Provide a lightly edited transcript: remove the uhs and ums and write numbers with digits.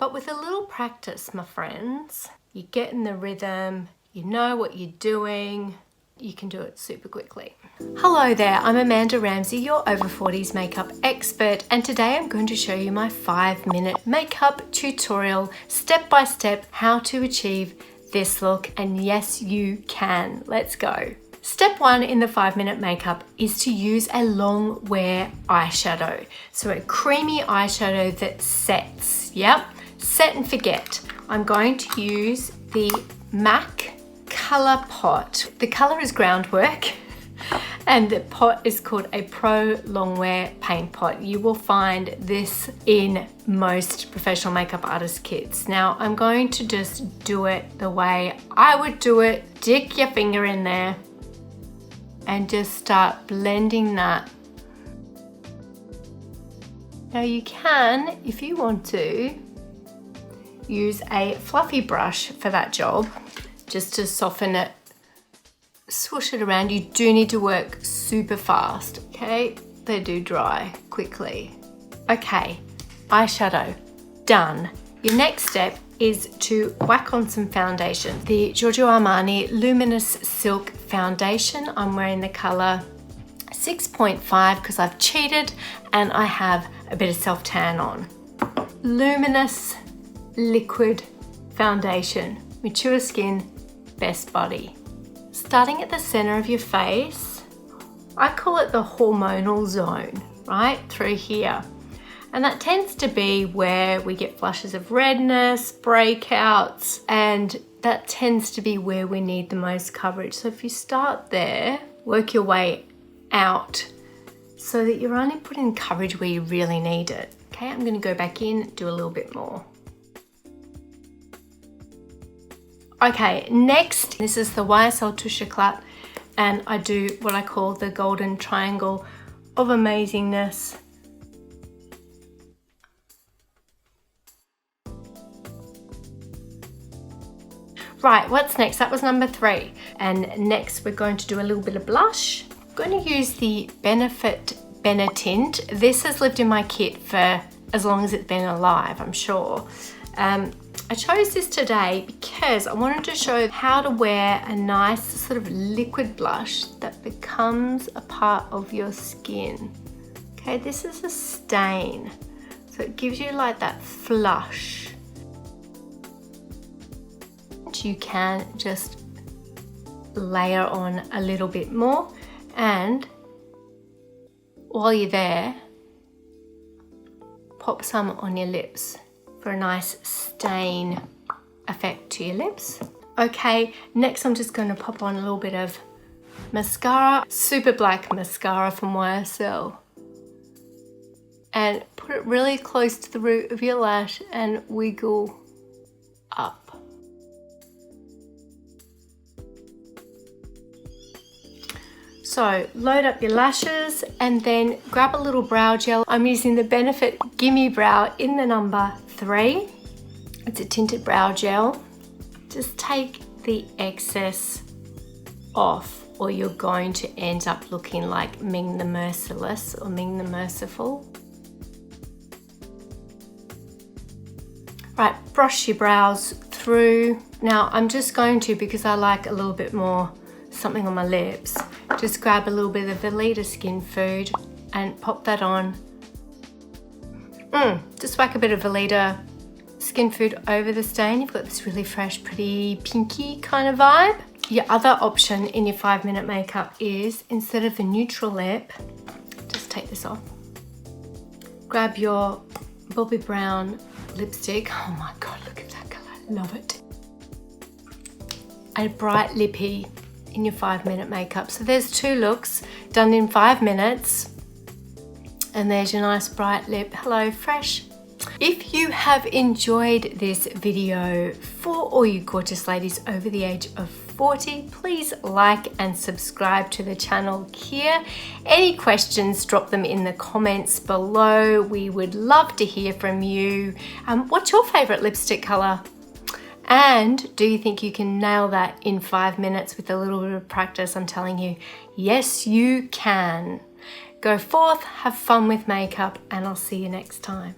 But with a little practice, my friends, you get in the rhythm, you know what you're doing, you can do it super quickly. Hello there, I'm Amanda Ramsey, your over 40s makeup expert, and today I'm going to show you my 5-minute makeup tutorial, step by step, how to achieve this look. And yes, you can. Let's go. Step 1 in the 5-minute makeup is to use a long wear eyeshadow. So a creamy eyeshadow that sets, yep, set and forget. I'm going to use the MAC Color Pot. The color is Groundwork and the pot is called a Pro Longwear Paint Pot. You will find this in most professional makeup artist kits. Now I'm going to just do it the way I would do it. Stick your finger in there and just start blending that. Now you can, if you want to, use a fluffy brush for that job, just to soften it, swoosh it around. You do need to work super fast, okay? They do dry quickly. Okay, eyeshadow, done. Your next step is to whack on some foundation. The Giorgio Armani Luminous Silk Foundation. I'm wearing the color 6.5 because I've cheated and I have a bit of self-tan on. Luminous liquid foundation, mature skin, best body. Starting at the center of your face, I call it the hormonal zone, right through here. And that tends to be where we get flushes of redness, breakouts, and that tends to be where we need the most coverage. So if you start there, work your way out so that you're only putting coverage where you really need it. Okay, I'm gonna go back in, do a little bit more. Okay, next, this is the YSL Touche Éclat, and I do what I call the golden triangle of amazingness. Right, what's next? That was number 3. And next we're going to do a little bit of blush. I'm going to use the Benefit Benetint. This has lived in my kit for as long as it's been alive, I'm sure. I chose this today because I wanted to show how to wear a nice sort of liquid blush that becomes a part of your skin. Okay, this is a stain, so it gives you like that flush. You can just layer on a little bit more, and while you're there, pop some on your lips for a nice stain effect to your lips. Okay, next I'm just going to pop on a little bit of mascara, super black mascara from YSL, and put it really close to the root of your lash and wiggle up. So load up your lashes and then grab a little brow gel. I'm using the Benefit Gimme Brow in the number 3. It's a tinted brow gel. Just take the excess off or you're going to end up looking like Ming the Merciless or Ming the Merciful. Right, brush your brows through. Now I'm just going to, because I like a little bit more something on my lips, just grab a little bit of Veleda Skin Food and pop that on. Just whack a bit of Veleda Skin Food over the stain. You've got this really fresh, pretty pinky kind of vibe. Your other option in your 5-minute makeup is, instead of a neutral lip, just take this off. Grab your Bobbi Brown lipstick. Oh my God, look at that color, love it. A bright lippy in your 5-minute makeup. So there's 2 looks done in 5 minutes. And there's your nice bright lip. Hello, fresh. If you have enjoyed this video, for all you gorgeous ladies over the age of 40, please like and subscribe to the channel here. Any questions, drop them in the comments below. We would love to hear from you. What's your favorite lipstick color? And do you think you can nail that in 5 minutes with a little bit of practice? I'm telling you, yes, you can. Go forth, have fun with makeup, and I'll see you next time.